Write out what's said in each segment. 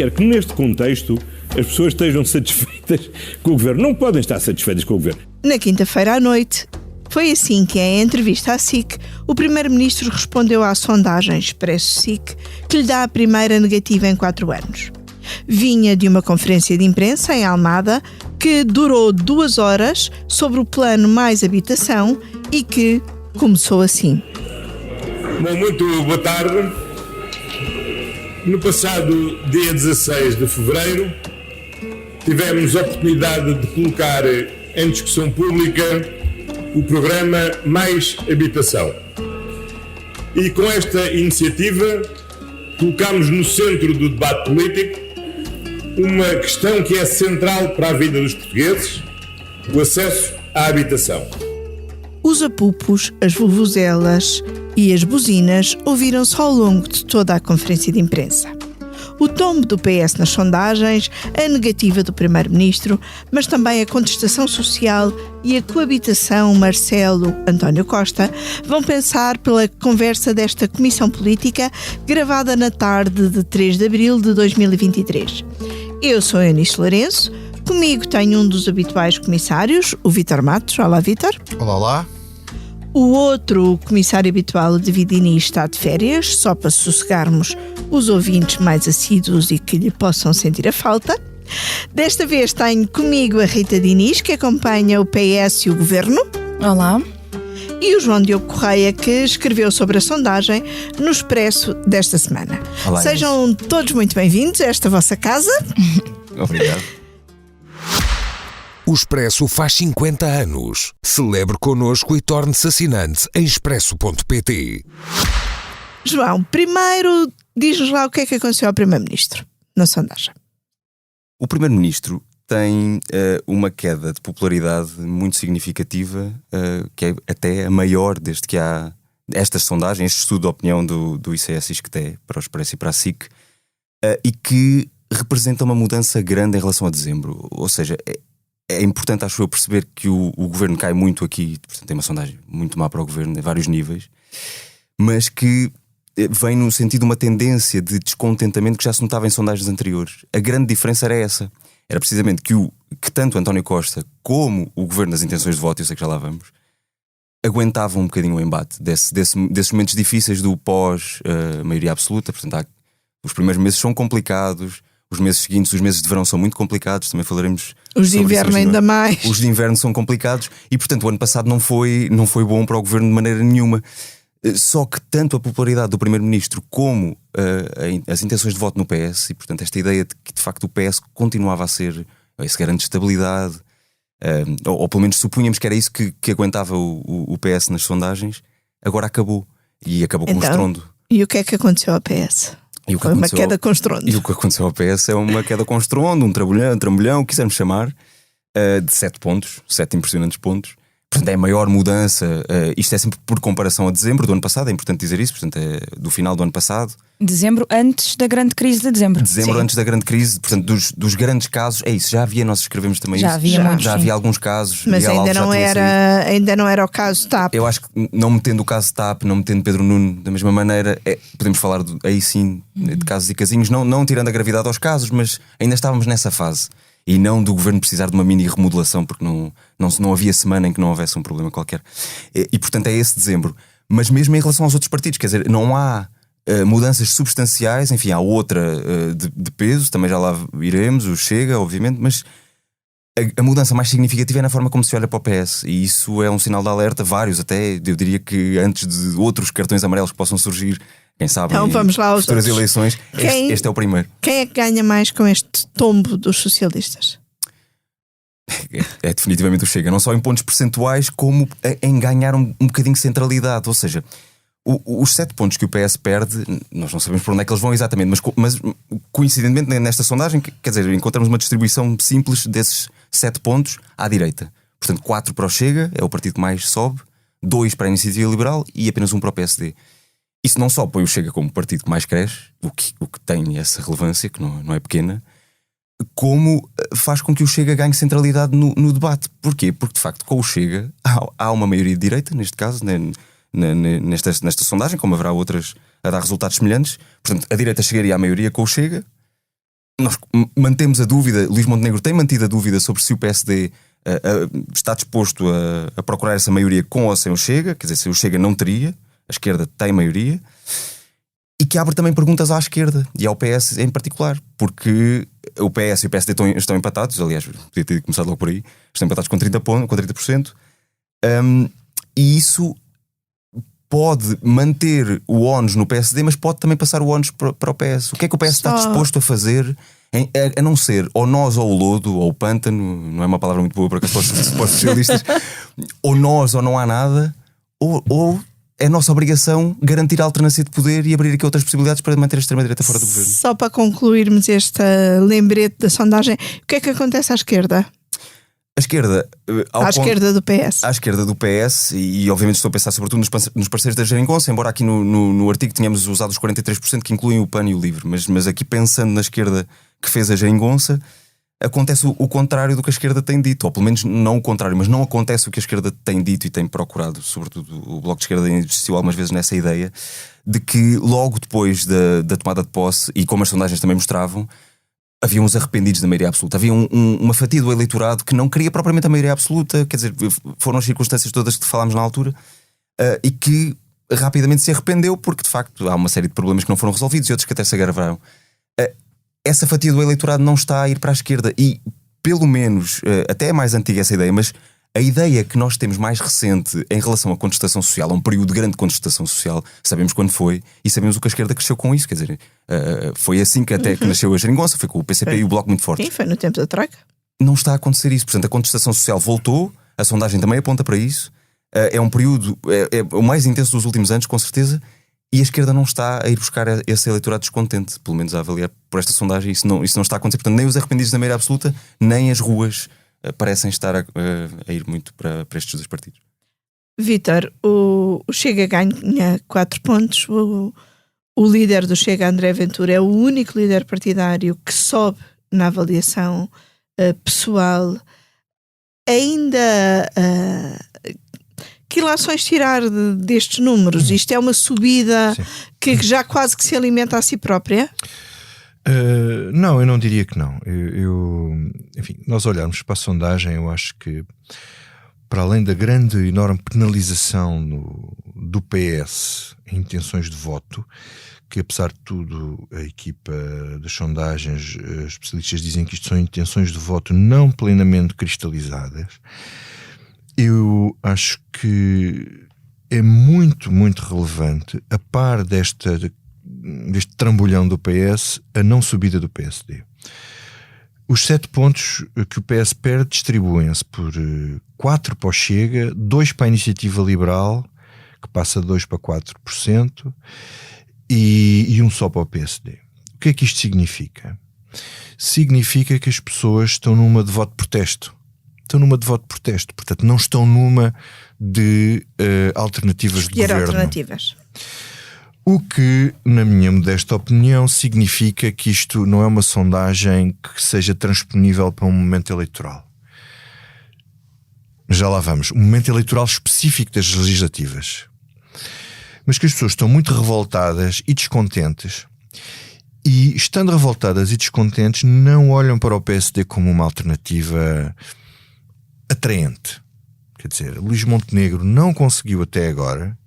quero que neste contexto as pessoas estejam satisfeitas com o Governo. Não podem estar satisfeitas com o Governo. Na quinta-feira à noite, foi assim que, em entrevista à SIC, o Primeiro-Ministro respondeu à sondagem Expresso-SIC que lhe dá a primeira negativa em 4 anos. Vinha de uma conferência de imprensa em Almada que durou 2 horas sobre o plano Mais Habitação e que começou assim. Bom, muito boa tarde. No passado dia 16 de fevereiro, tivemos a oportunidade de colocar em discussão pública o programa Mais Habitação. E com esta iniciativa, colocamos no centro do debate político uma questão que é central para a vida dos portugueses: o acesso à habitação. Os apupos, as vuvuzelas e as buzinas ouviram-se ao longo de toda a conferência de imprensa. O tombo do PS nas sondagens, a negativa do Primeiro-Ministro, mas também a contestação social e a coabitação Marcelo-António Costa vão passar pela conversa desta comissão política gravada na tarde de 3 de abril de 2023. Eu sou Eunice Lourenço, comigo tenho um dos habituais comissários, o Vítor Matos. Olá, Vítor. Olá, olá. O outro comissário habitual, o David Diniz, está de férias, só para sossegarmos os ouvintes mais assíduos e que lhe possam sentir a falta. Desta vez tenho comigo a Rita Diniz, que acompanha o PS e o Governo. Olá. E o João Diogo Correia, que escreveu sobre a sondagem no Expresso desta semana. Olá, Sejam todos muito bem-vindos a esta vossa casa. Obrigado. O Expresso faz 50 anos. Celebre connosco e torne-se assinante em expresso.pt. João, primeiro diz-nos lá o que é que aconteceu ao Primeiro-Ministro na sondagem. O Primeiro-Ministro tem uma queda de popularidade muito significativa, que é até a maior desde que há estas sondagens, este estudo de opinião do ICS-ISCTE para o Expresso e para a SIC, e que representa uma mudança grande em relação a dezembro. Ou seja, é importante, acho eu, perceber que o Governo cai muito aqui, portanto tem uma sondagem muito má para o Governo em vários níveis, mas que vem no sentido de uma tendência de descontentamento que já se notava em sondagens anteriores. A grande diferença era essa. Era precisamente que tanto António Costa como o Governo das intenções de voto, eu sei que já lá vamos, aguentavam um bocadinho o embate desses momentos difíceis do pós-maioria absoluta. Portanto, os primeiros meses são complicados, os meses seguintes, os meses de verão são muito complicados, também falaremos. Os de inverno ainda mais. Os de inverno são complicados e, portanto, o ano passado não foi bom para o Governo de maneira nenhuma. Só que tanto a popularidade do Primeiro-Ministro como as intenções de voto no PS, e portanto esta ideia de que de facto o PS continuava a ser esse garante de estabilidade, ou pelo menos supunhamos que era isso que aguentava o PS nas sondagens, agora acabou. E acabou com um estrondo. E o que é que aconteceu ao PS? Foi uma queda com estrondo. E o que aconteceu ao PS é uma queda com estrondo, um trambolhão, quisermos chamar, de 7 pontos, 7 impressionantes pontos. Portanto, é a maior mudança. Isto é sempre por comparação a dezembro do ano passado, é importante dizer isso. Portanto, é do final do ano passado. Dezembro antes da grande crise de dezembro. Dezembro Sim. antes da grande crise. Portanto, dos grandes casos, é isso. Já havia, nós escrevemos também já isso. Havia Já havia alguns casos. Mas ainda não era o caso TAP. Eu acho que não metendo o caso TAP, não metendo Pedro Nuno da mesma maneira, podemos falar aí sim de casos e casinhos, não tirando a gravidade aos casos, mas ainda estávamos nessa fase. E não do Governo precisar de uma mini remodelação, porque não havia semana em que não houvesse um problema qualquer. E portanto é esse dezembro. Mas mesmo em relação aos outros partidos, quer dizer, não há mudanças substanciais. Enfim, há outra de peso, também já lá iremos, o Chega, obviamente, mas a mudança mais significativa é na forma como se olha para o PS. E isso é um sinal de alerta, vários até. Eu diria que antes de outros cartões amarelos que possam surgir, quem sabe, então, vamos lá aos futuras outros. eleições, este é o primeiro. Quem é que ganha mais com este tombo dos socialistas? É definitivamente o Chega, não só em pontos percentuais, como em ganhar um bocadinho de centralidade. Ou seja, os 7 pontos que o PS perde, nós não sabemos por onde é que eles vão exatamente, mas coincidentemente nesta sondagem, quer dizer, encontramos uma distribuição simples desses 7 pontos à direita. Portanto, 4 para o Chega, é o partido que mais sobe, 2 para a Iniciativa Liberal e apenas 1 para o PSD. Isso não só põe o Chega como partido que mais cresce, o que tem essa relevância, que não é pequena, como faz com que o Chega ganhe centralidade no debate. Porquê? Porque, de facto, com o Chega há uma maioria de direita, neste caso, nesta sondagem, como haverá outras a dar resultados semelhantes. Portanto, a direita chegaria à maioria com o Chega nós mantemos a dúvida, Luís Montenegro tem mantido a dúvida sobre se o PSD está disposto a procurar essa maioria com ou sem o Chega, quer dizer, se o Chega não teria, a esquerda tem maioria, e que abre também perguntas à esquerda e ao PS em particular, porque o PS e o PSD estão empatados, aliás, podia ter começado logo por aí, estão empatados com 30%, e isso pode manter o ónus no PSD, mas pode também passar o ónus para o PS. O que é que o PS está disposto a fazer, a não ser ou nós ou o lodo, ou o pântano, não é uma palavra muito boa para os especialistas, ou nós ou não há nada, ou é nossa obrigação garantir a alternância de poder e abrir aqui outras possibilidades para manter a extrema-direita fora do governo. Só para concluirmos este lembrete da sondagem, o que é que acontece à esquerda? A esquerda, esquerda do PS. À esquerda do PS, e obviamente estou a pensar sobretudo nos parceiros da Geringonça, embora aqui no artigo tenhamos usado os 43% que incluem o PAN e o LIVRE, mas aqui pensando na esquerda que fez a Geringonça, acontece o contrário do que a esquerda tem dito, ou pelo menos não o contrário, mas não acontece o que a esquerda tem dito e tem procurado, sobretudo o Bloco de Esquerda insistiu algumas vezes nessa ideia, de que logo depois da tomada de posse, e como as sondagens também mostravam, havia uns arrependidos da maioria absoluta. Havia uma fatia do eleitorado que não queria propriamente a maioria absoluta, quer dizer, foram as circunstâncias todas que falámos na altura, e que rapidamente se arrependeu porque de facto há uma série de problemas que não foram resolvidos e outros que até se agravaram. Essa fatia do eleitorado não está a ir para a esquerda e, pelo menos, até é mais antiga essa ideia, mas a ideia que nós temos mais recente em relação à contestação social, a um período de grande contestação social, sabemos quando foi e sabemos o que a esquerda cresceu com isso, quer dizer, foi assim que até que nasceu a Geringonça, foi com o PCP e o Bloco muito forte. Sim, foi no tempo da Troika. Não está a acontecer isso, portanto a contestação social voltou, a sondagem também aponta para isso, é um período, é o mais intenso dos últimos anos, com certeza, e a esquerda não está a ir buscar esse eleitorado descontente, pelo menos a avaliar por esta sondagem, isso não está a acontecer, portanto nem os arrependidos da maioria absoluta, nem as ruas parecem estar a ir muito para estes dois partidos. Vítor, o Chega ganha 4 pontos, o líder do Chega, André Ventura, é o único líder partidário que sobe na avaliação pessoal. Ainda que ilações tirar destes números? Isto é uma subida que já quase que se alimenta a si própria? Não, eu não diria que não. Enfim, nós olharmos para a sondagem, eu acho que para além da grande, enorme penalização do PS em intenções de voto, que apesar de tudo a equipa das sondagens, especialistas dizem que isto são intenções de voto não plenamente cristalizadas, eu acho que é muito, muito relevante, a par deste trambolhão do PS, a não subida do PSD. Os 7 pontos que o PS perde distribuem-se por 4 para o Chega, 2 para a Iniciativa Liberal, que passa de 2% para 4%, e 1 só para o PSD. O que é que isto significa? Significa que as pessoas estão numa de voto de protesto. Portanto não estão numa de alternativas de governo. Alternativas. O que, na minha modesta opinião, significa que isto não é uma sondagem que seja transponível para um momento eleitoral. Já lá vamos. Um momento eleitoral específico das legislativas. Mas que as pessoas estão muito revoltadas e descontentes. E, estando revoltadas e descontentes, não olham para o PSD como uma alternativa atraente. Quer dizer, Luís Montenegro não conseguiu até agora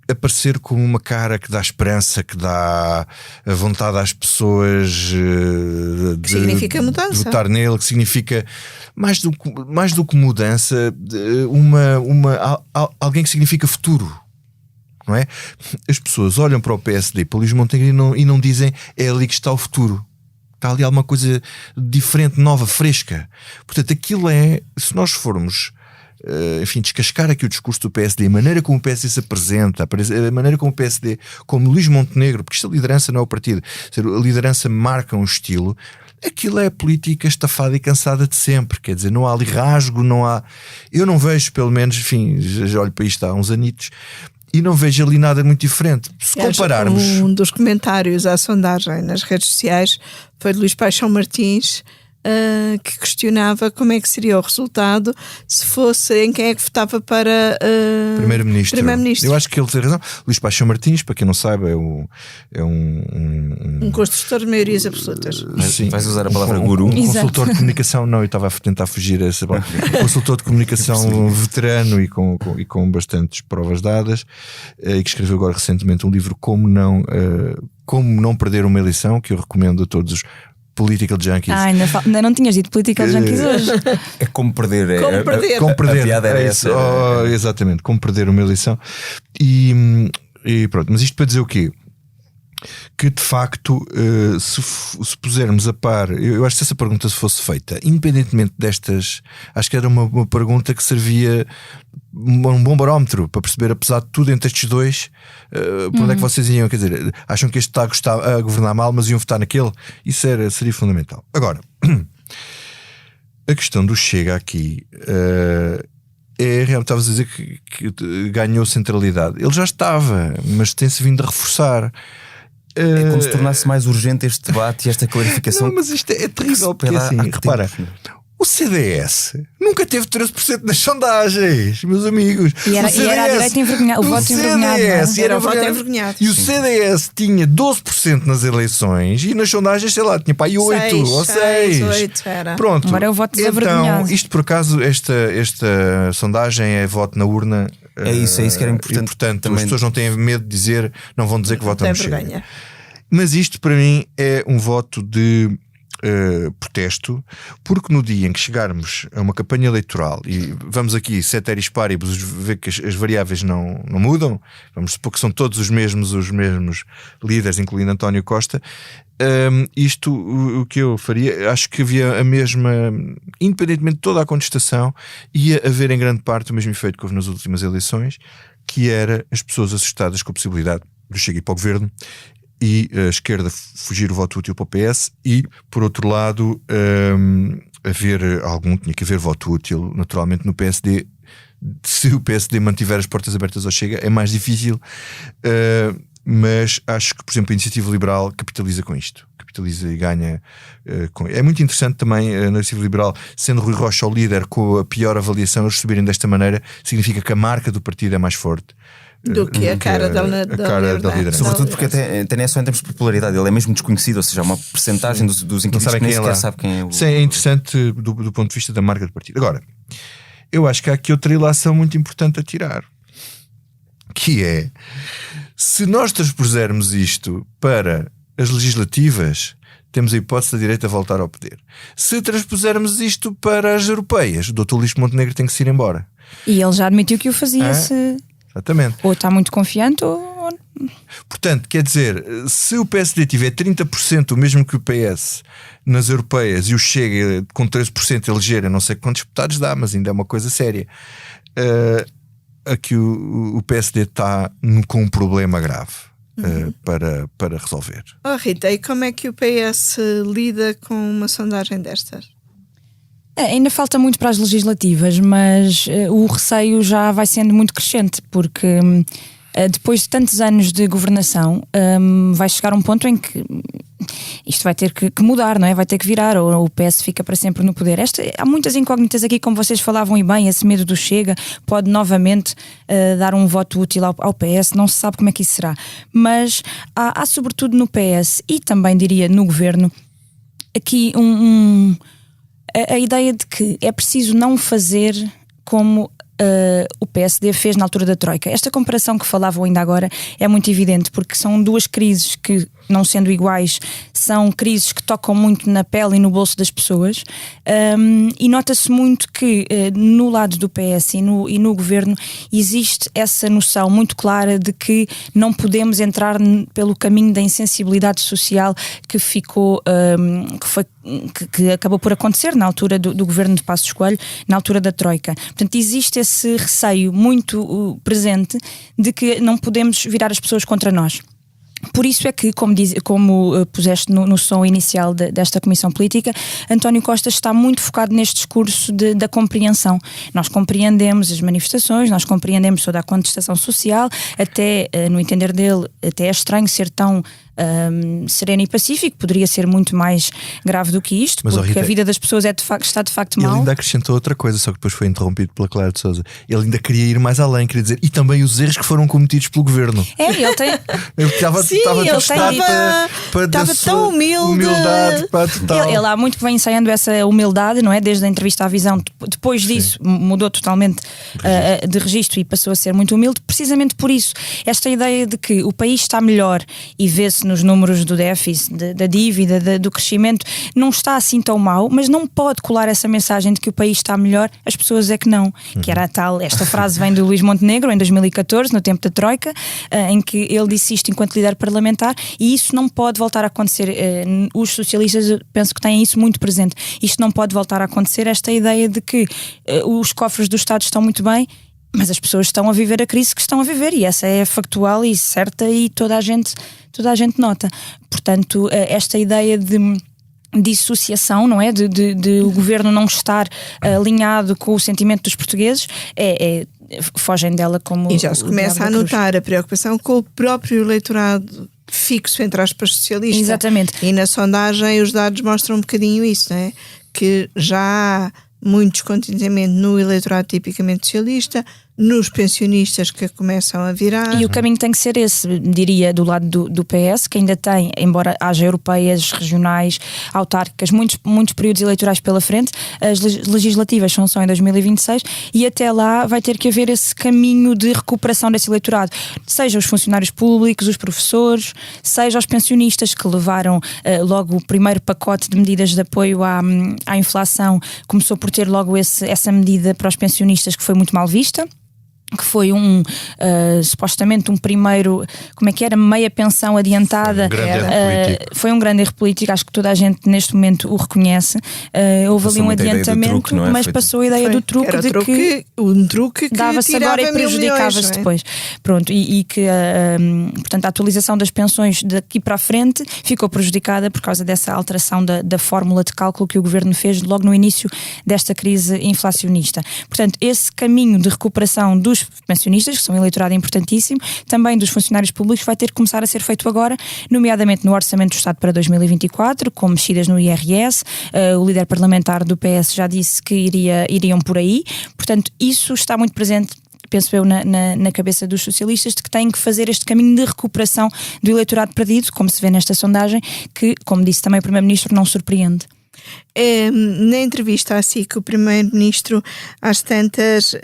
aparecer como uma cara que dá esperança, que dá a vontade às pessoas de significa mudança. De votar nele, que significa mais do que mudança, alguém que significa futuro, não é? As pessoas olham para o PSD, para o Luís Montenegro e não dizem é ali que está o futuro. Está ali alguma coisa diferente, nova, fresca. Portanto, aquilo se nós formos descascar aqui o discurso do PSD, a maneira como o PSD se apresenta, a maneira como o PSD, como Luís Montenegro, porque isto a liderança não é o partido, a liderança marca um estilo, aquilo é a política estafada e cansada de sempre, quer dizer, não há ali rasgo, não há... Eu não vejo, pelo menos, enfim, já olho para isto há uns anitos, e não vejo ali nada muito diferente. Se compararmos... Um dos comentários à sondagem nas redes sociais foi de Luís Paixão Martins, que questionava como é que seria o resultado se fosse em quem é que votava para Primeiro-Ministro. Eu acho que ele tem razão. Luís Paixão Martins, para quem não sabe, é um construtor de maiorias absolutas. Sim. Vais usar a palavra guru? Um consultor de comunicação, não, eu estava a tentar fugir a essa palavra. Consultor de comunicação veterano e com bastantes provas dadas, e que escreveu agora recentemente um livro Como não perder uma eleição, que eu recomendo a todos os political junkies. Ainda não tinhas dito political junkies hoje. É como perder. Como perder. A piada era essa. Exatamente, como perder uma eleição. E pronto, mas isto para dizer o quê? Que de facto, se pusermos a par, eu acho que se essa pergunta fosse feita, independentemente destas, acho que era uma pergunta que servia um bom barómetro para perceber, apesar de tudo, entre estes dois, por onde é que vocês iam, quer dizer, acham que este está a governar mal, mas iam votar naquele? Isso seria fundamental. Agora, a questão do Chega aqui realmente, estavas a dizer que ganhou centralidade. Ele já estava, mas tem-se vindo a reforçar. É como se tornasse mais urgente este debate e esta clarificação. Não, mas isto é terrível, porque assim, repara, o CDS nunca teve 13% nas sondagens, meus amigos. E era a direita envergonhada, o voto envergonhado. Era o voto envergonhado. E o CDS tinha 12% nas eleições e nas sondagens, sei lá, tinha para aí 8 ou 6. 8 era. Pronto. Agora é o voto desavergonhado. Então, isto por acaso, esta sondagem é voto na urna. É isso que era importante. E, portanto, também. as pessoas não têm medo de dizer, não vão dizer que votam no Chega. Vergonha. Mas isto para mim é um voto de protesto, porque no dia em que chegarmos a uma campanha eleitoral e vamos aqui ceteris paribus ver que as variáveis não mudam, vamos supor que são todos os mesmos líderes, incluindo António Costa, o que eu faria, acho que havia a mesma, independentemente de toda a contestação, ia haver em grande parte o mesmo efeito que houve nas últimas eleições, que era as pessoas assustadas com a possibilidade de Chega ir para o governo e a esquerda fugir o voto útil para o PS e, por outro lado, tinha que haver voto útil naturalmente no PSD. Se o PSD mantiver as portas abertas ao Chega é mais difícil, mas acho que, por exemplo, a Iniciativa Liberal capitaliza com isto, capitaliza e ganha é muito interessante também a Iniciativa Liberal, sendo Rui Rocha o líder com a pior avaliação, eles subirem desta maneira significa que a marca do partido é mais forte do que a cara da liderança. Sobretudo porque até não é só em termos de popularidade, ele é mesmo desconhecido, ou seja, uma percentagem dos inquiridos que nem sequer sabe quem é o... Isso é interessante do ponto de vista da marca do partido. Agora, eu acho que há aqui outra ilação muito importante a tirar, que é, se nós transpusermos isto para as legislativas, temos a hipótese da direita voltar ao poder. Se transpusermos isto para as europeias, o Dr. Luís Montenegro tem que se ir embora. E ele já admitiu que o fazia. Exatamente. Ou está muito confiante ou... Portanto, quer dizer, se o PSD tiver 30%, o mesmo que o PS nas europeias, e o Chega com 13% eleger, eu não sei quantos deputados dá, mas ainda é uma coisa séria, aqui o PSD está com um problema grave para resolver. Rita, e como é que o PS lida com uma sondagem destas? Ainda falta muito para as legislativas, mas o receio já vai sendo muito crescente, porque depois de tantos anos de governação vai chegar um ponto em que isto vai ter que mudar, não é? Vai ter que virar, ou o PS fica para sempre no poder. Há muitas incógnitas aqui, como vocês falavam e bem, esse medo do Chega pode novamente dar um voto útil ao PS, não se sabe como é que isso será, mas há sobretudo no PS e também diria no governo aqui a ideia de que é preciso não fazer como o PSD fez na altura da Troika. Esta comparação que falavam ainda agora é muito evidente, porque são duas crises que, não sendo iguais, são crises que tocam muito na pele e no bolso das pessoas, e nota-se muito que no lado do PS e no governo existe essa noção muito clara de que não podemos entrar pelo caminho da insensibilidade social que ficou, que acabou por acontecer na altura do governo de Passos Coelho, na altura da Troika. Portanto, existe esse receio muito presente de que não podemos virar as pessoas contra nós. Por isso é que, como puseste no som inicial desta Comissão Política, António Costa está muito focado neste discurso da compreensão. Nós compreendemos as manifestações, nós compreendemos toda a contestação social, até, no entender dele, até é estranho ser tão sereno e pacífico. Poderia ser muito mais grave do que isto, Mas, porque Rita, a vida das pessoas está de facto ele mal. ainda acrescentou outra coisa, só que depois foi interrompido pela Clara de Sousa. Ele ainda queria ir mais além, queria dizer, e também os erros que foram cometidos pelo governo. Ele tem. Ele estava tão humildade. Ele há muito que vem ensaiando essa humildade, não é? Desde a entrevista à Visão. Depois disso mudou totalmente de registro e passou a ser muito humilde, precisamente por isso. Esta ideia de que o país está melhor e vê-se nos números do déficit, da dívida, do crescimento, não está assim tão mal, mas não pode colar essa mensagem de que o país está melhor, as pessoas é que não. Que era a tal, esta frase vem do Luís Montenegro em 2014, no tempo da Troika, em que ele disse isto enquanto líder parlamentar, e isso não pode voltar a acontecer. Os socialistas, eu penso que têm isso muito presente. Isto não pode voltar a acontecer, esta ideia de que os cofres do Estado estão muito bem, mas as pessoas estão a viver a crise que estão a viver, e essa é factual e certa, e toda a gente nota. Portanto, esta ideia de dissociação, não é? De o governo não estar alinhado com o sentimento dos portugueses, fogem dela como. E já se começa a notar a preocupação com o próprio eleitorado fixo, entre aspas, socialista. Exatamente. E na sondagem os dados mostram um bocadinho isso, não é? Que já há muito descontentamento no eleitorado tipicamente socialista, nos pensionistas que começam a virar. E o caminho tem que ser esse, diria, do lado do PS, que ainda tem, embora haja europeias, regionais, autárquicas, muitos períodos eleitorais pela frente. As legislativas são só em 2026 e até lá vai ter que haver esse caminho de recuperação desse eleitorado, seja os funcionários públicos, os professores, seja os pensionistas que levaram logo o primeiro pacote de medidas de apoio à inflação, começou por ter logo essa medida para os pensionistas que foi muito mal vista, que foi supostamente um primeiro, como é que era, meia pensão adiantada. Foi um grande erro político, acho que toda a gente neste momento o reconhece. Houve ali um adiantamento, truque, mas passou a ideia do truque, um truque que dava-se agora e prejudicava-se depois. Pronto, e que portanto a atualização das pensões daqui para a frente ficou prejudicada por causa dessa alteração da fórmula de cálculo que o governo fez logo no início desta crise inflacionista. Portanto, esse caminho de recuperação dos pensionistas, que são um eleitorado importantíssimo, também dos funcionários públicos, vai ter que começar a ser feito agora, nomeadamente no Orçamento do Estado para 2024, com mexidas no IRS. O líder parlamentar do PS já disse que iriam por aí. Portanto, isso está muito presente, penso eu, na cabeça dos socialistas, de que têm que fazer este caminho de recuperação do eleitorado perdido, como se vê nesta sondagem, que, como disse também o Primeiro-Ministro, não surpreende. Na entrevista à SIC, o Primeiro-Ministro às tantas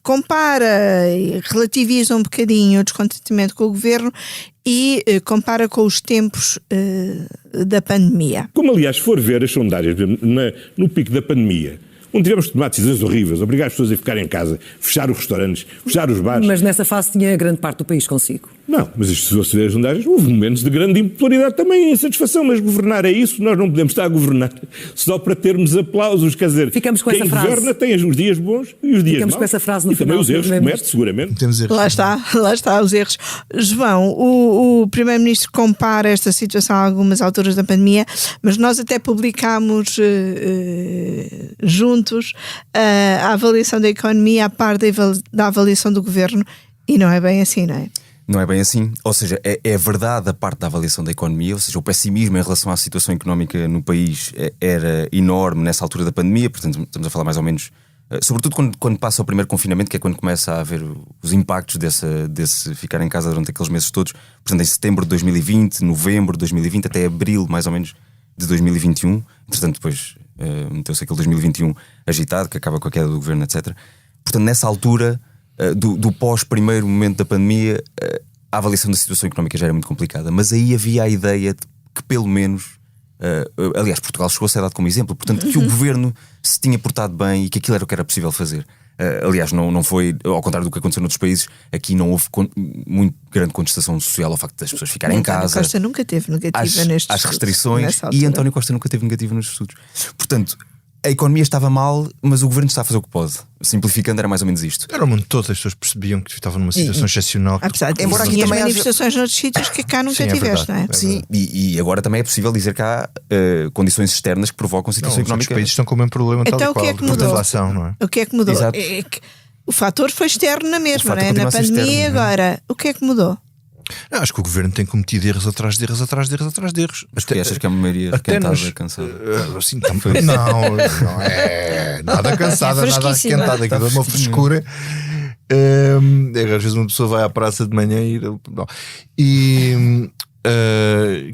compara e relativiza um bocadinho o descontentamento com o Governo e compara com os tempos da pandemia. Como aliás, se for ver as sondagens no pico da pandemia, onde tivemos de tomar decisões horríveis, obrigar as pessoas a ficar em casa, fechar os restaurantes, fechar os bares. Mas nessa fase tinha grande parte do país consigo. Não, mas se você ver as sondagens, houve momentos de grande impopularidade também, insatisfação, mas governar é isso, nós não podemos estar a governar só para termos aplausos, quer dizer, ficamos com quem essa frase. Governa tem os dias bons e os dias ficamos maus. Com essa frase no e final, também os erros comete, seguramente. Lá está os erros. João, o Primeiro-Ministro compara esta situação a algumas alturas da pandemia, mas nós até publicámos juntos a avaliação da economia a par da avaliação do Governo, e não é bem assim, não é? Não é bem assim, ou seja, é verdade a parte da avaliação da economia, ou seja, o pessimismo em relação à situação económica no país era enorme nessa altura da pandemia, portanto estamos a falar mais ou menos, sobretudo quando passa o primeiro confinamento, que é quando começa a haver os impactos desse ficar em casa durante aqueles meses todos, portanto em setembro de 2020, novembro de 2020 até abril mais ou menos de 2021, entretanto depois meteu-se aquele 2021 agitado, que acaba com a queda do governo, etc. Portanto nessa altura do pós-primeiro momento da pandemia, a avaliação da situação económica já era muito complicada, mas aí havia a ideia de que pelo menos, aliás, Portugal chegou a ser dado como exemplo, portanto, que o governo se tinha portado bem e que aquilo era o que era possível fazer. Aliás, não foi, ao contrário do que aconteceu noutros países, aqui não houve muito grande contestação social ao facto das pessoas ficarem em casa. António Costa nunca teve negativa nestes às restrições, e António Costa nunca teve negativa nos estudos. Portanto, a economia estava mal, mas o governo está a fazer o que pode. Simplificando, era mais ou menos isto. Era onde todas as pessoas percebiam que estavam numa situação excepcional. Apesar de embora tinha manifestações noutros sítios que cá nunca tiveste, não é? Sim, e agora também é possível dizer que há condições externas que provocam a situação económica. Os países estão com o mesmo problema, então, tal e qual, o que é que mudou? Inflação, não é? O que é que mudou? Exato. O fator foi externo na mesma, não é? Na pandemia agora. O que é que mudou? Não, acho que o governo tem cometido erros atrás de erros atrás de erros atrás de erros. Até achas que a maioria requentada, cansada? Assim, não é nada cansada, nada requentada, aquilo é uma frescura. Às vezes uma pessoa vai à praça de manhã e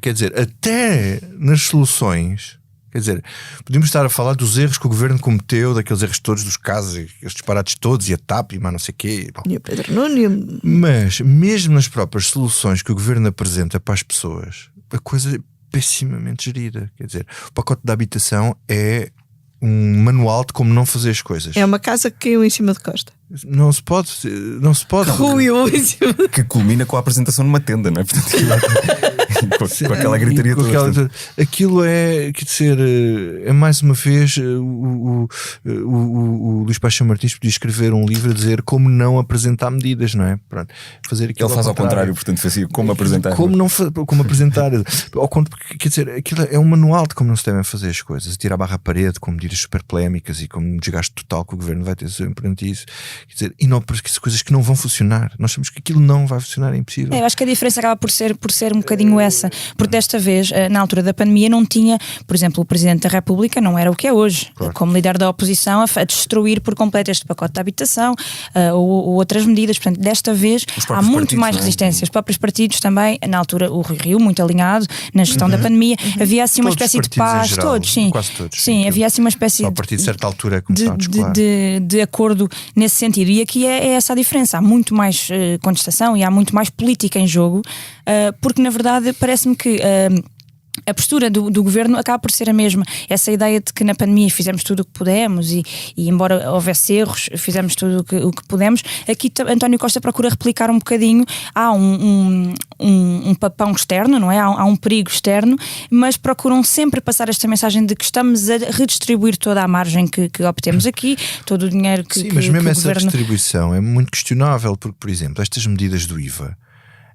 quer dizer, até nas soluções. Quer dizer, podemos estar a falar dos erros que o governo cometeu, daqueles erros todos dos casos, aqueles disparates todos, e a TAP, e mais não sei o quê. E o Pedro Nuno. Mas, mesmo nas próprias soluções que o governo apresenta para as pessoas, a coisa é pessimamente gerida. Quer dizer, o pacote de habitação é um manual de como não fazer as coisas. É uma casa que caiu em cima de Costa. Não se pode. Ruiu em cima. Que culmina com a apresentação numa tenda, não é? Portanto, com aquela gritaria toda. Aquilo é, quer dizer, é mais uma vez o Luís Paixão Martins podia escrever um livro a dizer como não apresentar medidas, não é? Pronto, fazer aquilo ele faz ao contrário, portanto, fazia como apresentar. Como apresentar. Quer dizer, aquilo é um manual de como não se devem fazer as coisas, tirar a barra à parede com medidas super polémicas e com um desgaste total que o governo vai ter perante isso. Quer dizer, e não porque são coisas que não vão funcionar. Nós sabemos que aquilo não vai funcionar, é impossível. Eu acho que a diferença acaba por ser um bocadinho essa, porque desta vez, na altura da pandemia, não tinha, por exemplo, o Presidente da República não era o que é hoje, claro, como líder da oposição, a destruir por completo este pacote de habitação ou outras medidas. Portanto, desta vez há muito mais resistência. Os próprios partidos também, na altura, o Rui Rio, muito alinhado na gestão da pandemia, havia assim uma espécie de paz, geral, todos, sim. Quase todos. Sim, havia assim uma espécie a partir de certa altura de acordo nesse sentido. E aqui é essa a diferença. Há muito mais contestação e há muito mais política em jogo, porque na verdade parece-me que a postura do governo acaba por ser a mesma. Essa ideia de que na pandemia fizemos tudo o que pudemos e embora houvesse erros, fizemos tudo o que pudemos. Aqui António Costa procura replicar um bocadinho. Há um papão externo, não é? Há um perigo externo, mas procuram sempre passar esta mensagem de que estamos a redistribuir toda a margem que obtemos aqui, todo o dinheiro que Sim, mas mesmo que essa governo... redistribuição é muito questionável, porque, por exemplo, estas medidas do IVA,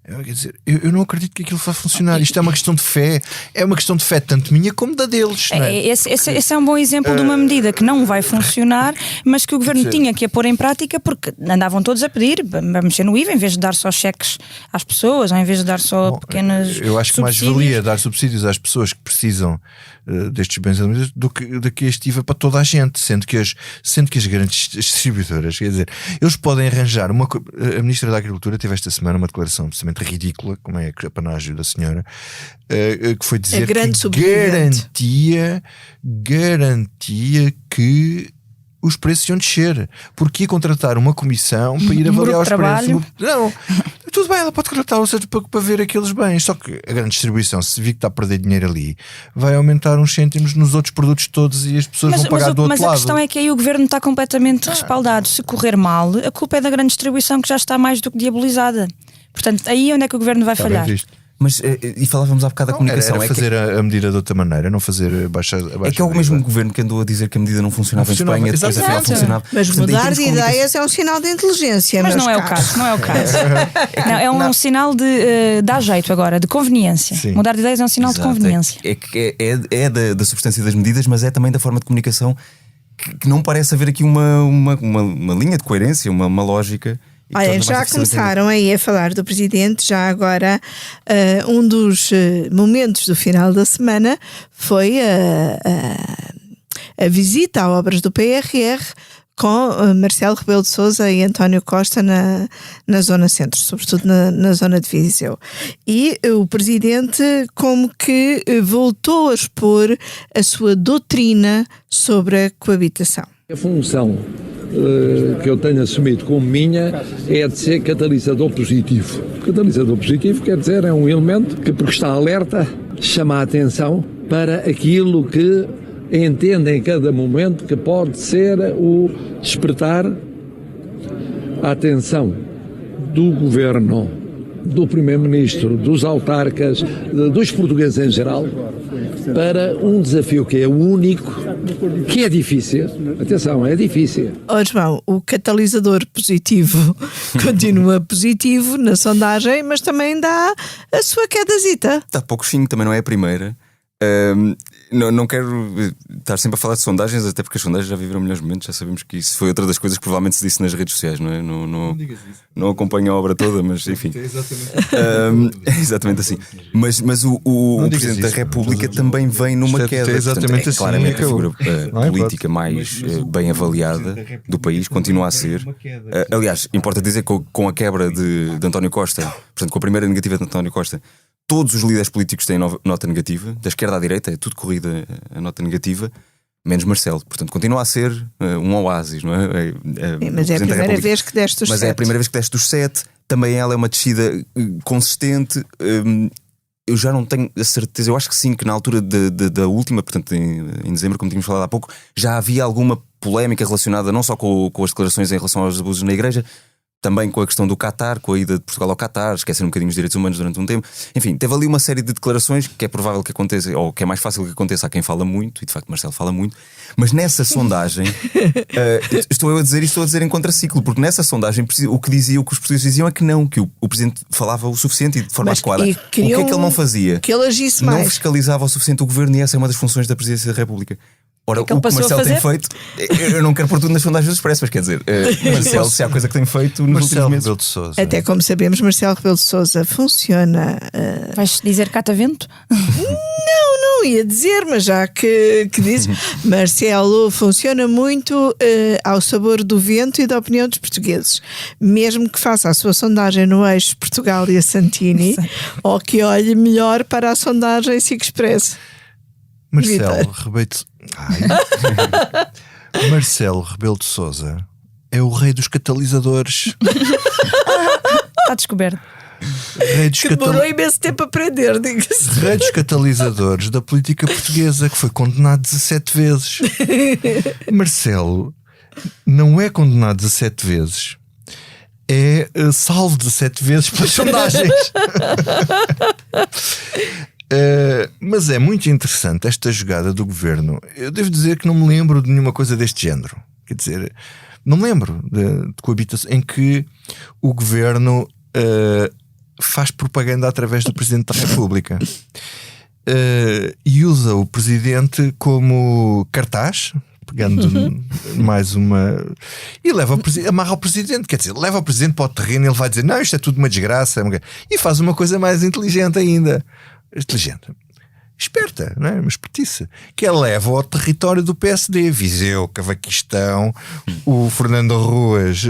quer dizer, eu não acredito que aquilo vai funcionar. Isto é uma questão de fé. É uma questão de fé tanto minha como da deles, não é? Esse é um bom exemplo de uma medida que não vai funcionar, mas que o governo tinha que a pôr em prática, porque andavam todos a pedir a mexer no IVA, em vez de dar só cheques às pessoas, ou em vez de dar só pequenas eu acho que mais valia dar subsídios às pessoas que precisam destes bens do que este IVA para toda a gente, sendo que as grandes distribuidoras, quer dizer, eles podem arranjar a Ministra da Agricultura teve esta semana uma declaração absolutamente ridícula, como é a apanágio da senhora, que foi dizer que garantia que os preços iam descer, porque ia contratar uma comissão para ir avaliar os preços. Não, tudo bem, ela pode contratar, ou seja, para ver aqueles bens, só que a grande distribuição, se vir que está a perder dinheiro ali, vai aumentar uns cêntimos nos outros produtos todos e as pessoas vão pagar do outro lado. Mas a questão é que aí o governo está completamente respaldado. Se correr mal, a culpa é da grande distribuição, que já está mais do que diabolizada. Portanto, aí onde é que o governo vai falhar? Mas, e falávamos há bocado da comunicação. Era fazer a medida de outra maneira, não fazer baixar. É que é o mesmo governo que andou a dizer que a medida não funcionava em Espanha, depois afinal funcionava. Mas mudar de ideias é um sinal de inteligência. Mas não é o caso, não é o caso. Não, é um sinal de dar jeito agora, de conveniência. Sim. Mudar de ideias é um sinal de conveniência. É da substância das medidas, mas é também da forma de comunicação que não parece haver aqui uma linha de coerência, uma lógica. Olha, já começaram aí a falar do Presidente. Já agora, um dos momentos do final da semana foi a visita a obras do PRR com Marcelo Rebelo de Sousa e António Costa na zona centro, sobretudo na zona de Viseu. E o Presidente como que voltou a expor a sua doutrina sobre a coabitação. A função que eu tenho assumido como minha é de ser catalisador positivo. Catalisador positivo quer dizer é um elemento que, porque está alerta, chama a atenção para aquilo que entende em cada momento que pode ser o despertar a atenção do Governo, do Primeiro-Ministro, dos autarcas, dos portugueses em geral, para um desafio que é único, que é difícil. Atenção, é difícil. João, o catalisador positivo continua positivo na sondagem, mas também dá a sua quedazita. Está pouquinho, também não é a primeira. não quero estar sempre a falar de sondagens, até porque as sondagens já viveram melhores momentos. Já sabemos que isso foi outra das coisas que provavelmente se disse nas redes sociais, não é? Não acompanho a obra toda, mas enfim. É exatamente assim. Mas o Presidente da República também vem numa queda. Exatamente assim. Claramente a figura é política mais bem avaliada do país, continua a ser. Aliás, importa dizer que com a quebra de António Costa, portanto, com a primeira negativa de António Costa, todos os líderes políticos têm nota negativa, da esquerda à direita, é tudo corrida a nota negativa, menos Marcelo. Portanto, continua a ser um oásis, não é? Mas é a primeira vez que deste dos 7. Mas é a primeira vez que deste dos 7. Também ela é uma descida consistente. Eu já não tenho a certeza, eu acho que sim, que na altura da última, portanto em dezembro, como tínhamos falado há pouco, já havia alguma polémica relacionada não só com as declarações em relação aos abusos na Igreja, também com a questão do Qatar, com a ida de Portugal ao Qatar, esquecer um bocadinho os direitos humanos durante um tempo. Enfim, teve ali uma série de declarações que é provável que aconteça, ou que é mais fácil que aconteça a quem fala muito, e de facto Marcelo fala muito, mas nessa sondagem, estou a dizer em contraciclo, porque nessa sondagem o que os portugueses diziam é que não, que o Presidente falava o suficiente e de forma adequada. O que é que ele não fazia? Que ele agisse mais. Não fiscalizava o suficiente o Governo, e essa é uma das funções da Presidência da República. Ora, o que Marcelo tem feito, eu não quero pôr tudo nas sondagens do Expresso, mas quer dizer, Marcelo, se há coisa que tem feito nos últimos meses. Rebelo de Sousa. Até como sabemos, Marcelo Rebelo de Sousa funciona. Vais dizer catavento? Não ia dizer, mas já que dizes, Marcelo funciona muito ao sabor do vento e da opinião dos portugueses. Mesmo que faça a sua sondagem no eixo Portugal e a Santini, ou que olhe melhor para a sondagem SIC Expresso. Marcelo Rebelo de Sousa é o rei dos catalisadores. Está descoberto. Demorou imenso tempo a aprender, diga-se. Rei dos catalisadores da política portuguesa, que foi condenado 17 vezes. Marcelo não é condenado 17 vezes, é salvo 17 vezes pelas sondagens. Mas é muito interessante esta jogada do governo. Eu devo dizer que não me lembro de nenhuma coisa deste género. Quer dizer, não me lembro de coabitação em que o governo faz propaganda através do Presidente da República e usa o Presidente como cartaz, pegando mais uma, e amarra o Presidente, quer dizer, leva o Presidente para o terreno e ele vai dizer: não, isto é tudo uma desgraça, e faz uma coisa mais inteligente ainda. Inteligente, esperta, não é? Uma espertice, que leva ao território do PSD, Viseu, Cavaquistão, o Fernando Ruas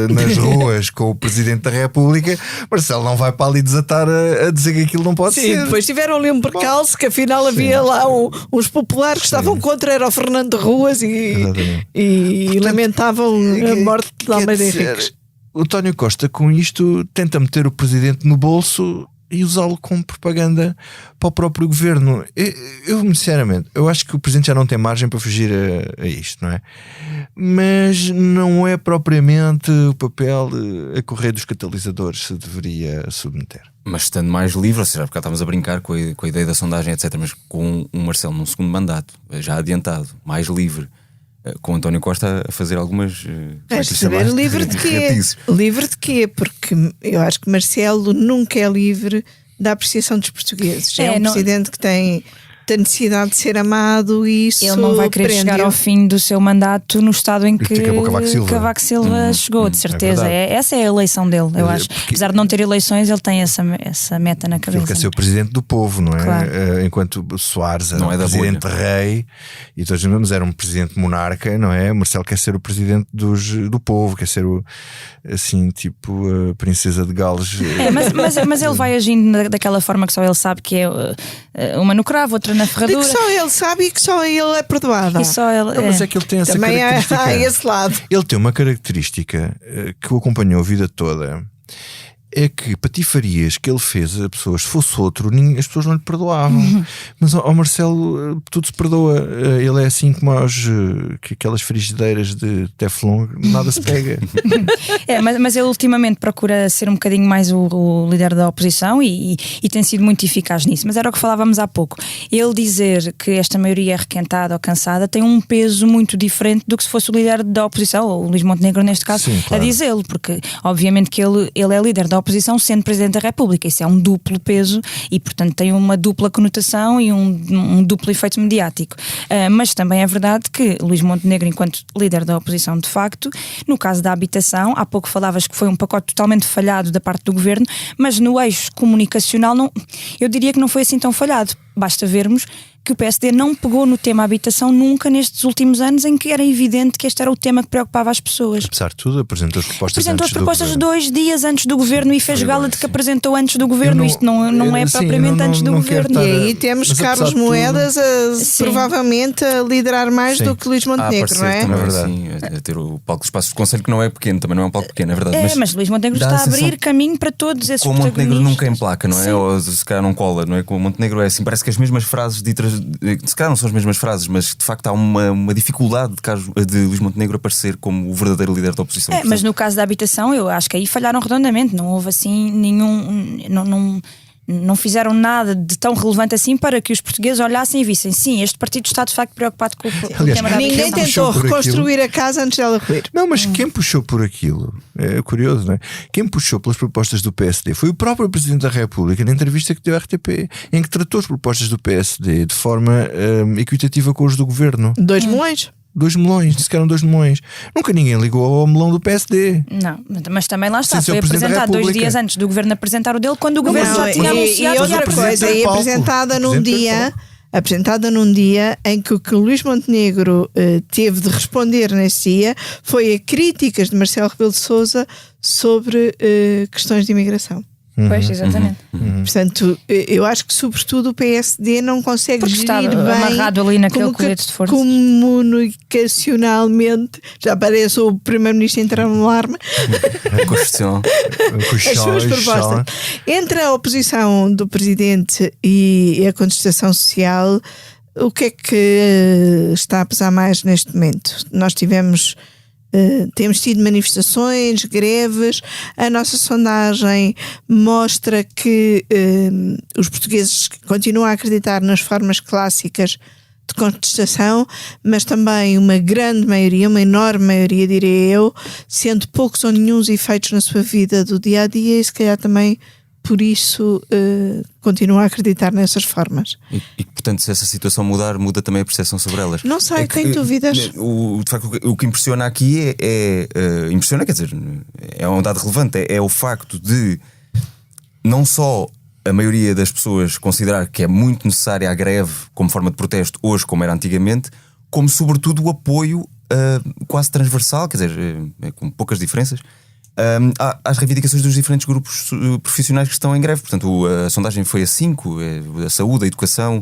nas ruas com o Presidente da República. Marcelo não vai para ali desatar a dizer que aquilo não pode ser. Depois tiveram ali um percalço que afinal havia lá uns populares que estavam contra, era o Fernando Ruas e portanto, lamentavam a morte de Almeida Henriques. O António Costa com isto tenta meter o Presidente no bolso e usá-lo como propaganda para o próprio governo. Eu sinceramente, eu acho que o Presidente já não tem margem para fugir a isto, não é? Mas não é propriamente o papel a correr dos catalisadores se deveria submeter. Mas estando mais livre, ou seja, porque estávamos a brincar com a ideia da sondagem, etc., mas com o Marcelo num segundo mandato, já adiantado, mais livre, com António Costa a fazer algumas. Saber livre de quê? Livre de quê? Porque eu acho que Marcelo nunca é livre da apreciação dos portugueses. É um presidente que tem necessidade de ser amado e isso. Ele não vai querer chegar ao fim do seu mandato no estado em que Cavaco Silva chegou, de certeza. Essa é a eleição dele, eu acho. Apesar de não ter eleições, ele tem essa meta na cabeça. Ele quer ser o presidente do povo, não é? Claro. Enquanto Soares era o presidente rei e todos nós era um presidente monarca, não é? Marcelo quer ser o presidente do povo, quer ser assim, tipo a princesa de Gales. Mas ele vai agindo daquela forma que só ele sabe, que é uma no cravo, outra na ferradura. De que só ele sabe e que só ele é perdoado. Mas é que ele tem essa também característica. Há esse lado. Ele tem uma característica que o acompanhou a vida toda. É que patifarias que ele fez a pessoas, se fosse outro, as pessoas não lhe perdoavam. Mas ao Marcelo tudo se perdoa. Ele é assim como aquelas frigideiras de Teflon, nada se pega. Mas ele ultimamente procura ser um bocadinho mais o líder da oposição e tem sido muito eficaz nisso. Mas era o que falávamos há pouco. Ele dizer que esta maioria é requentada ou cansada tem um peso muito diferente do que se fosse o líder da oposição, ou o Luís Montenegro neste caso. Sim, claro. A dizê-lo, porque obviamente que ele é líder da oposição oposição sendo Presidente da República. Isso é um duplo peso e, portanto, tem uma dupla conotação e um duplo efeito mediático. Mas também é verdade que Luís Montenegro, enquanto líder da oposição, de facto, no caso da habitação, há pouco falavas que foi um pacote totalmente falhado da parte do governo, mas no eixo comunicacional eu diria que não foi assim tão falhado. Basta vermos que o PSD não pegou no tema habitação nunca nestes últimos anos, em que era evidente que este era o tema que preocupava as pessoas. Apesar de tudo, apresentou as propostas Apresentou as propostas 2 dias antes do governo e fez gala de que apresentou antes do governo. Isto não é propriamente antes do governo. E aí temos Carlos Moedas provavelmente a liderar mais do que Luís Montenegro, não é? Também, é verdade. Sim, a ter o palco de Espaços do Conselho, que não é pequeno, também não é um palco pequeno, é verdade. Mas Luís Montenegro está a abrir caminho para todos esses protagonistas. Com o Montenegro nunca emplaca, não é? Sim. Ou se calhar não cola, não é? Com o Montenegro é assim, parece que as mesmas frases ditas, se calhar não são as mesmas frases, mas de facto há uma dificuldade de Luís Montenegro aparecer como o verdadeiro líder da oposição. Mas no caso da habitação, eu acho que aí falharam redondamente. Não houve assim nenhum. Não fizeram nada de tão relevante assim para que os portugueses olhassem e vissem: sim, este partido está de facto preocupado com o tema da habitação. Ninguém tentou reconstruir a casa antes dela ruir. Não, mas quem puxou por aquilo, é curioso, não é? Quem puxou pelas propostas do PSD foi o próprio Presidente da República, na entrevista que deu à RTP, em que tratou as propostas do PSD de forma equitativa com os do Governo. 2 melões. 2 melões, disse que eram 2 melões. Nunca ninguém ligou ao melão do PSD. Não, mas também lá está. Foi apresentado 2 dias antes do governo apresentar o dele, quando o governo já tinha anunciado. E outra coisa, apresentada num dia em que o que o Luís Montenegro teve de responder nesse dia foi a críticas de Marcelo Rebelo de Sousa sobre questões de imigração. Pois, exatamente. Portanto, eu acho que sobretudo o PSD não consegue gerir bem, amarrado ali naquele colete de força. Comunicacionalmente, já parece o Primeiro-Ministro entrar no alarme. As suas propostas. Entre a oposição do Presidente e a contestação social, o que é que está a pesar mais neste momento? Nós temos tido manifestações, greves. A nossa sondagem mostra que os portugueses continuam a acreditar nas formas clássicas de contestação, mas também uma grande maioria, uma enorme maioria, diria eu, sendo poucos ou nenhuns efeitos na sua vida do dia a dia, e se calhar também por isso continuam a acreditar nessas formas. E portanto, se essa situação mudar, muda também a percepção sobre elas. Não sei, tenho dúvidas. De facto, o que impressiona aqui impressiona, quer dizer, é um dado relevante, é o facto de não só a maioria das pessoas considerar que é muito necessária a greve como forma de protesto hoje, como era antigamente, como sobretudo o apoio quase transversal, quer dizer, com poucas diferenças, às reivindicações dos diferentes grupos profissionais que estão em greve. Portanto, a sondagem foi a 5, a saúde, a educação,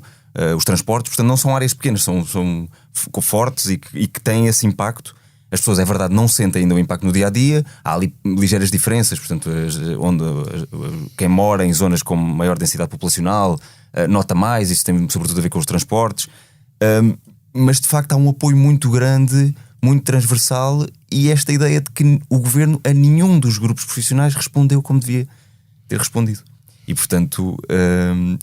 os transportes. Portanto, não são áreas pequenas, são fortes e que têm esse impacto. As pessoas, é verdade, não sentem ainda o impacto no dia-a-dia. Há ali ligeiras diferenças. Portanto, quem mora em zonas com maior densidade populacional nota mais. Isso tem sobretudo a ver com os transportes. Mas, de facto, há um apoio muito grande, muito transversal, e esta ideia de que o governo a nenhum dos grupos profissionais respondeu como devia ter respondido. E portanto,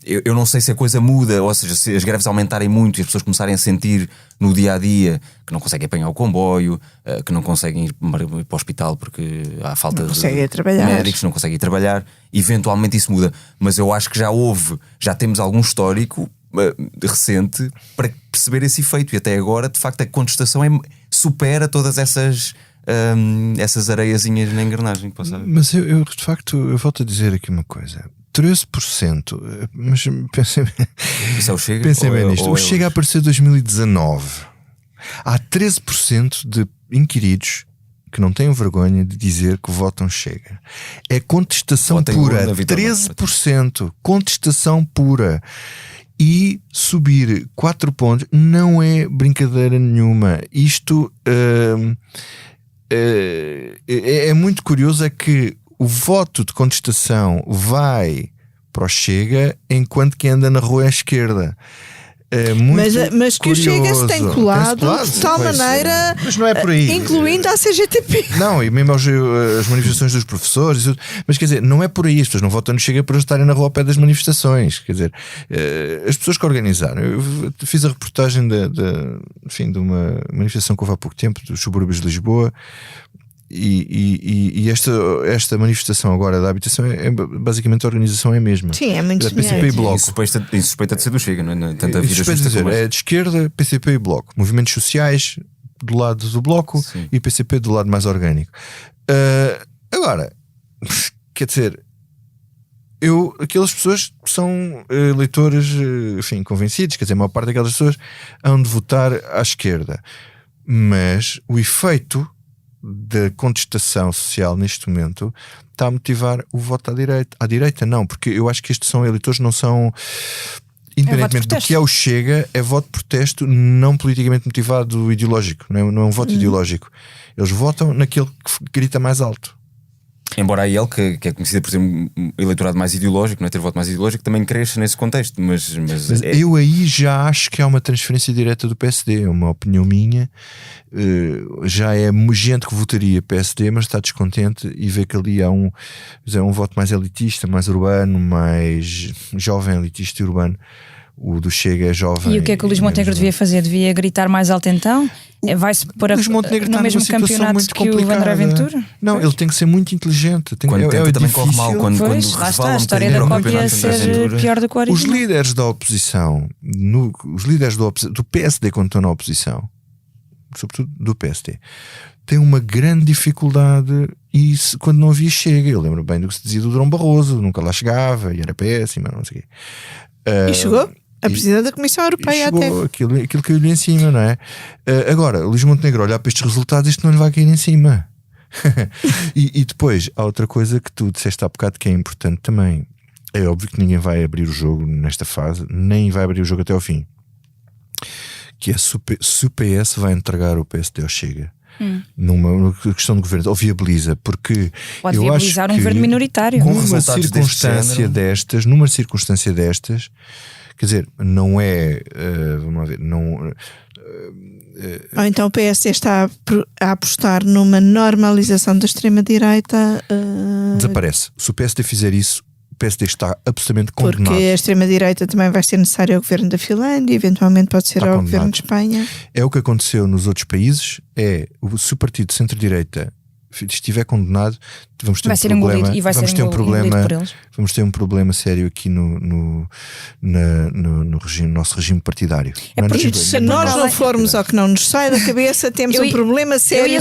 eu não sei se a coisa muda, ou seja, se as greves aumentarem muito e as pessoas começarem a sentir no dia a dia que não conseguem apanhar o comboio, que não conseguem ir para o hospital porque há falta de médicos, não conseguem ir trabalhar, eventualmente isso muda. Mas eu acho que já temos algum histórico recente para perceber esse efeito, e até agora de facto a contestação supera todas essas areiazinhas na engrenagem. Mas eu de facto eu volto a dizer aqui uma coisa: 13%, mas pensem bem nisto. O Chega apareceu em 2019. Há 13% de inquiridos que não têm vergonha de dizer que votam Chega. É contestação pura. 13%. Contestação pura. E subir 4 pontos não é brincadeira nenhuma. Isto é muito curioso, é que o voto de contestação vai para o Chega, enquanto que anda na rua à esquerda. Mas que o Chega se tem colado de tal maneira, mas não é por aí, incluindo a CGTP. Não, e mesmo as manifestações dos professores, mas quer dizer, não é por aí. As pessoas não votam no Chega para estarem na rua ao pé das manifestações. Quer dizer, as pessoas que organizaram, eu fiz a reportagem de uma manifestação que houve há pouco tempo dos subúrbios de Lisboa, esta manifestação agora da habitação basicamente a organização é a mesma. Sim, é muito PCP e Bloco. Suspeita de ser do Chega, não é? Tanto a vida justa dizer, como é de esquerda, PCP e Bloco. Movimentos sociais do lado do Bloco. Sim. E PCP do lado mais orgânico. Agora, quer dizer, aquelas pessoas são eleitores, enfim, convencidos, quer dizer, a maior parte daquelas pessoas hão de votar à esquerda. Mas o efeito da contestação social neste momento está a motivar o voto à direita. À direita não, porque eu acho que estes são eleitores, não são, independentemente do que é o Chega, é voto de protesto não politicamente motivado ideológico, não é um voto ideológico. Eles votam naquele que grita mais alto. Embora a IEL, que é conhecida por ser um eleitorado mais ideológico, não é ter voto mais ideológico, também cresce nesse contexto. Mas eu aí já acho que há uma transferência direta do PSD, é uma opinião minha. Já é gente que votaria PSD, mas está descontente e vê que ali há um voto mais elitista, mais urbano, mais jovem, elitista e urbano. O do Chega é jovem. E o que é que o Luís Montenegro devia fazer? Devia gritar mais alto então? Vai-se pôr no mesmo campeonato que o André Ventura? Não, ele tem que ser muito inteligente. Quando também corre mal, quando lá está, a história da cópia ser pior do que o original. Os líderes da oposição, os líderes do PSD quando estão na oposição, sobretudo do PSD, têm uma grande dificuldade quando não havia Chega. Eu lembro bem do que se dizia do Durão Barroso, nunca lá chegava e era péssimo, não sei o quê. E chegou? A Presidente da Comissão Europeia até. Aquilo caiu-lhe em cima, não é? Agora, Luís Montenegro olhar para estes resultados, isto não lhe vai cair em cima. E depois, há outra coisa que tu disseste há bocado que é importante também. É óbvio que ninguém vai abrir o jogo nesta fase, nem vai abrir o jogo até ao fim. Que é se o PS vai entregar o PSD ao Chega. Numa questão de governo, ou viabiliza, porque pode eu viabilizar acho um governo minoritário. Numa circunstância destas, quer dizer, não é vamos lá ver, não. Ou então o PS está a apostar numa normalização da extrema-direita. Desaparece. Se o PSD fizer isso, o PSD está absolutamente condenado. Porque a extrema-direita também vai ser necessária ao governo da Finlândia, eventualmente pode ser ao governo de Espanha. É o que aconteceu nos outros países. Se o partido de centro-direita estiver condenado, vamos ter um problema. E vai ser engolido por eles. Vamos ter um problema sério aqui no nosso regime partidário. Se nós não formos ao que não nos sai da cabeça, temos um problema sério. Eu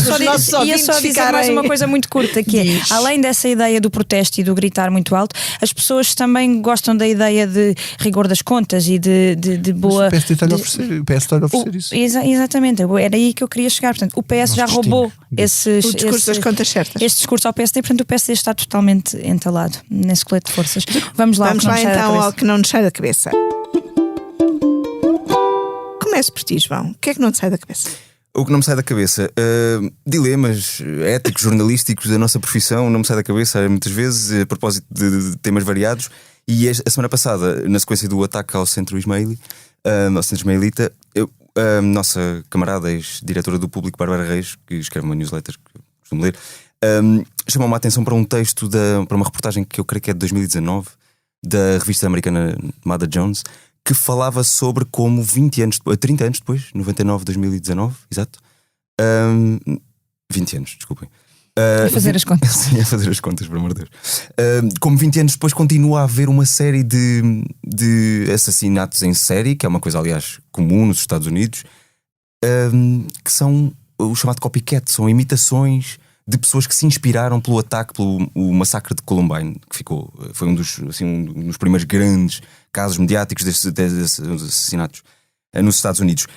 ia só dizer mais uma coisa muito curta, que é, além dessa ideia do protesto e do gritar muito alto, as pessoas também gostam da ideia de rigor das contas e de boa. Mas o PS está a oferecer isso. Exatamente, era aí que eu queria chegar. Portanto, o PS já roubou o discurso das contas certas. Este discurso ao PSD, portanto, o PSD está totalmente entalado nesse colete de forças. Vamos lá então ao que não nos sai da cabeça. Comece por ti, João. O que é que não te sai da cabeça? O que não me sai da cabeça, dilemas éticos, jornalísticos da nossa profissão, não me sai da cabeça muitas vezes, a propósito de temas variados. E a semana passada, na sequência do ataque ao Centro Ismaili, ao Centro Ismailita, a nossa camarada, ex-diretora do Público, Bárbara Reis, que escreve uma newsletter que eu costumo ler, chamou-me a atenção para um texto, para uma reportagem que eu creio que é de 2019, da revista americana Mada Jones, que falava sobre como 30 anos depois, 99, 2019, exato, 20 anos, desculpem. A fazer as contas. Sim, a fazer as contas, por amor de Deus. Como 20 anos depois continua a haver uma série de assassinatos em série, que é uma coisa, aliás, comum nos Estados Unidos, que são o chamado copycat, são imitações de pessoas que se inspiraram pelo ataque, pelo massacre de Columbine, que foi um dos primeiros grandes casos mediáticos desses assassinatos nos Estados Unidos.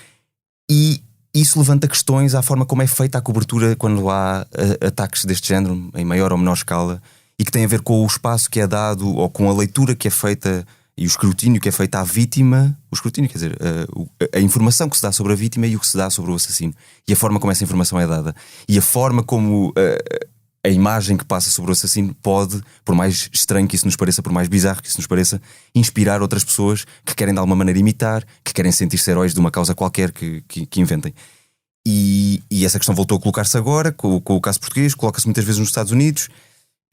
E isso levanta questões à forma como é feita a cobertura quando há ataques deste género, em maior ou menor escala, e que tem a ver com o espaço que é dado, ou com a leitura que é feita e o escrutínio que é feito à vítima. O escrutínio, quer dizer, a informação que se dá sobre a vítima e o que se dá sobre o assassino, e a forma como essa informação é dada, e a forma como a imagem que passa sobre o assassino pode, por mais estranho que isso nos pareça, por mais bizarro que isso nos pareça, inspirar outras pessoas que querem de alguma maneira imitar, que querem sentir-se heróis de uma causa qualquer que inventem. E essa questão voltou a colocar-se agora com o caso português, coloca-se muitas vezes nos Estados Unidos,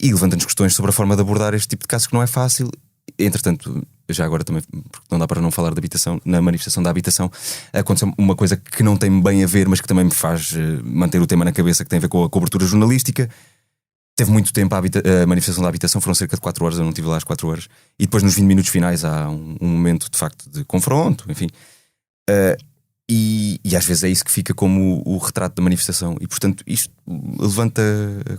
e levanta-nos questões sobre a forma de abordar este tipo de casos, que não é fácil. Entretanto, já agora também, porque não dá para não falar de habitação, na manifestação da habitação aconteceu uma coisa que não tem bem a ver, mas que também me faz manter o tema na cabeça, que tem a ver com a cobertura jornalística. Teve muito tempo a manifestação da habitação, foram cerca de 4 horas, eu não estive lá às 4 horas, e depois nos 20 minutos finais há um momento de facto de confronto, enfim. E às vezes é isso que fica como o retrato da manifestação. E portanto isto levanta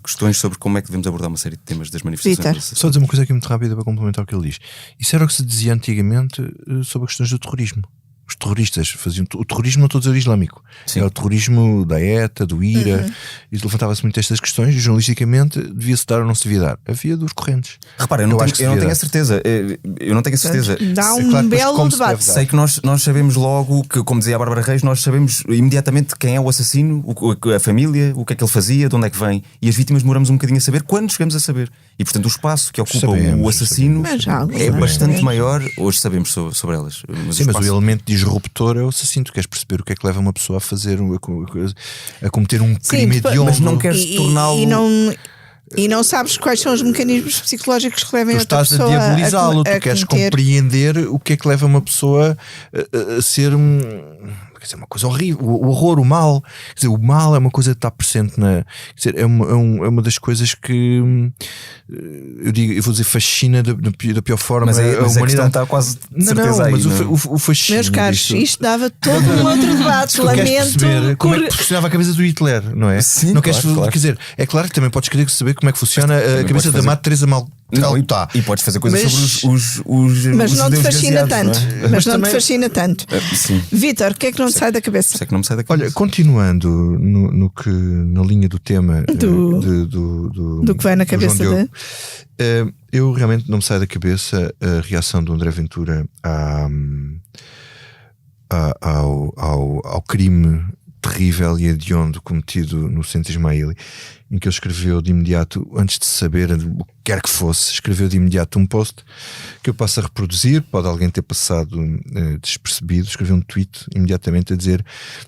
questões sobre como é que devemos abordar uma série de temas das manifestações. Só dizer uma coisa aqui muito rápida para complementar o que ele diz. Isso era o que se dizia antigamente sobre as questões do terrorismo. Os terroristas faziam o terrorismo, não estou a dizer o islâmico. Sim. Era o terrorismo da ETA, do IRA, e levantava-se muito estas questões, e jornalisticamente devia-se dar ou não se devia dar. Havia dos correntes. Repara, eu não tenho a certeza. Eu não tenho a certeza. Dá um belo debate. Sei que nós sabemos logo que, como dizia a Bárbara Reis, nós sabemos imediatamente quem é o assassino, a família, o que é que ele fazia, de onde é que vem, e as vítimas demoramos um bocadinho a saber quando chegamos a saber. E portanto o espaço que ocupa o assassino é bastante maior. Hoje sabemos sobre elas. Sim, mas o elemento disruptor é o assassino. Tu queres perceber o que é que leva uma pessoa a fazer, a cometer um crime hediondo. Mas não queres torná-lo. E não sabes quais são os mecanismos psicológicos que levam a outra pessoa a diabolizá-lo. Tu queres compreender o que é que leva uma pessoa a ser quer dizer, uma coisa horrível, o horror, o mal. Quer dizer, o mal é uma coisa que está presente na. Quer dizer, é uma das coisas que eu vou dizer, fascina da pior forma. Mas a humanidade está quase de certeza aí. Mas o fascínio. Meus caros, isto dava todo um outro debate. Lamento. Como é que funcionava a cabeça do Hitler, não é? Sim, não claro, queres, claro. Quer dizer, é claro que também podes querer saber como é que funciona a cabeça da Madre Teresa Mal. E podes fazer coisas sobre os mas não te fascina tanto. Não é? Mas não te fascina tanto. Sim. Vítor, o que é que não te sai da cabeça? Sei que não me sai da cabeça. Olha, continuando na linha do tema do que vai na cabeça dele, eu realmente não me sai da cabeça a reação do André Ventura ao crime terrível e hediondo cometido no centro Ismaili, em que ele escreveu de imediato, antes de saber o que quer que fosse, escreveu de imediato um post que eu passo a reproduzir. Pode alguém ter passado despercebido. Escreveu um tweet imediatamente a dizer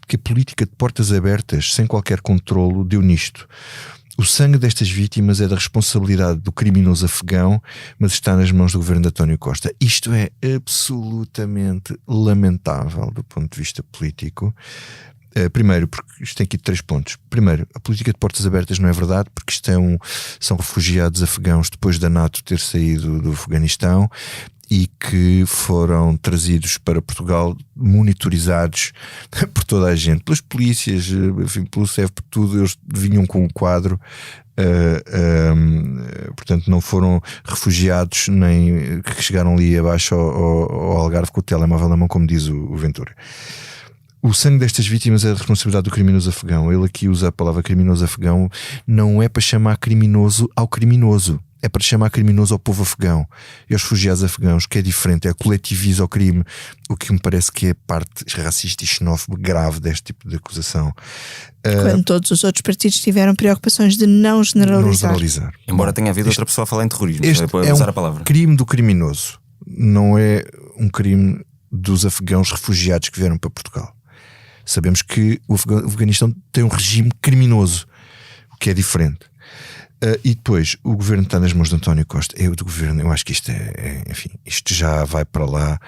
que a política de portas abertas sem qualquer controlo deu nisto. O sangue destas vítimas é da responsabilidade do criminoso afegão, mas está nas mãos do governo de António Costa. Isto é absolutamente lamentável do ponto de vista político. Primeiro, porque isto tem aqui 3 pontos. Primeiro, a política de portas abertas não é verdade, porque isto são refugiados afegãos depois da NATO ter saído do Afeganistão e que foram trazidos para Portugal, monitorizados por toda a gente, pelas polícias, enfim, pelo CEF, por tudo. Eles vinham com um quadro. Portanto não foram refugiados nem que chegaram ali abaixo ao Algarve com o telemóvel na mão, como diz o Ventura. O sangue destas vítimas é a responsabilidade do criminoso afegão. Ele aqui usa a palavra criminoso afegão, não é para chamar criminoso ao criminoso, é para chamar criminoso ao povo afegão e aos refugiados afegãos, que é diferente, é coletiviza o crime, o que me parece que é a parte racista e xenófoba grave deste tipo de acusação. Quando todos os outros partidos tiveram preocupações de não generalizar. Embora tenha havido outra pessoa a falar em terrorismo, é usar a palavra. Crime do criminoso, não é um crime dos afegãos refugiados que vieram para Portugal. Sabemos que o Afeganistão tem um regime criminoso, o que é diferente. E depois, o governo está nas mãos de António Costa. Eu acho que isto enfim, isto já vai para lá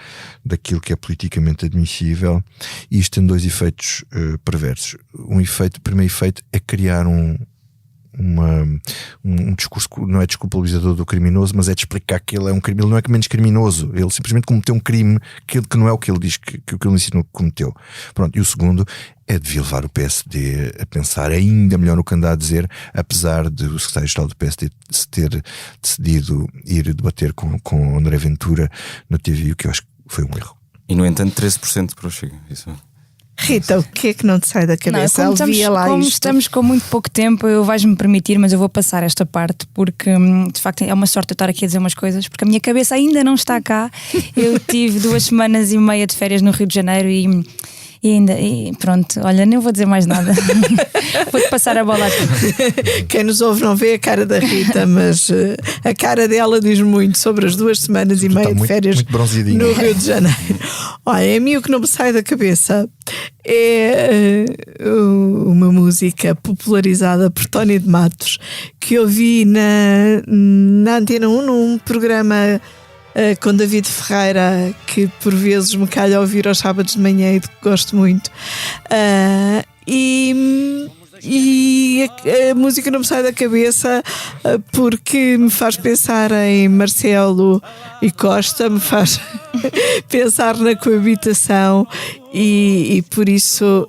daquilo que é politicamente admissível, e isto tem 2 efeitos perversos. O primeiro efeito é criar um discurso, não é desculpabilizador do criminoso, mas é de explicar que ele é um crime. Ele não é menos criminoso, ele simplesmente cometeu um crime que não é o que ele diz que ele ensinou que cometeu. Pronto. E o segundo é de levar o PSD a pensar ainda melhor no que anda a dizer, apesar de o secretário-geral do PSD se ter decidido ir debater com André Ventura na TV, o que eu acho que foi um erro. E no entanto 13% para o Chega. Isso. Rita, o que é que não te sai da cabeça? Como estamos com muito pouco tempo, eu vais-me permitir, mas eu vou passar esta parte, porque de facto é uma sorte eu estar aqui a dizer umas coisas, porque a minha cabeça ainda não está cá. Eu tive 2 semanas e meia de férias no Rio de Janeiro e pronto, olha, nem vou dizer mais nada. Vou-te passar a bola aqui. Quem nos ouve não vê a cara da Rita, mas a cara dela diz muito sobre as 2 semanas e meia de férias no Rio de Janeiro. Olha, a mim o que não me sai da cabeça é uma música popularizada por Tony de Matos, que eu vi na Antena 1 num programa com David Ferreira, que por vezes me calha ouvir aos sábados de manhã e de que gosto muito. E a música não me sai da cabeça porque me faz pensar em Marcelo e Costa, me faz pensar na coabitação e por isso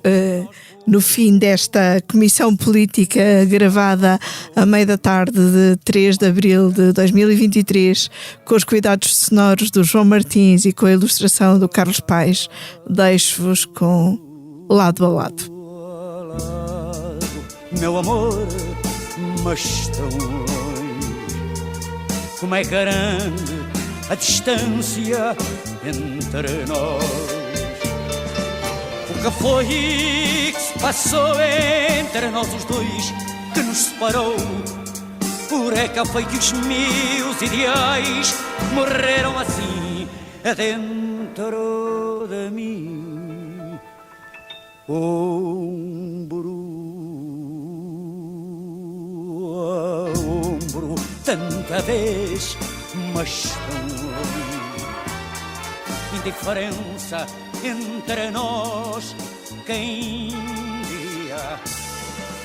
no fim desta comissão política gravada à meia da tarde de 3 de abril de 2023, com os cuidados sonoros do João Martins e com a ilustração do Carlos Paes, deixo-vos com Lado a Lado. Meu amor, mas tão longe, como é grande a distância entre nós. O que foi que se passou entre nós os dois, que nos separou? Por é que foi que os meus ideais morreram assim dentro de mim? Ombro a ombro, tanta vez, mas tão longe. Indiferença entre nós, quem diria?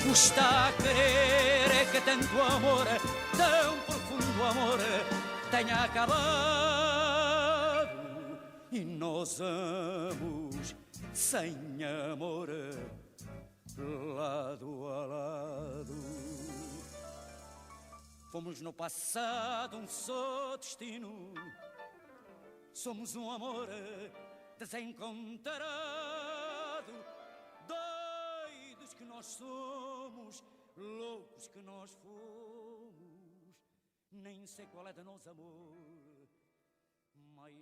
O está a querer é que tanto amor, tão profundo amor, tenha acabado. E nós ambos sem amor, lado a lado. Fomos no passado um só destino, somos um amor desencontrado. Doidos que nós somos, loucos que nós fomos, nem sei qual é de nós amor, mas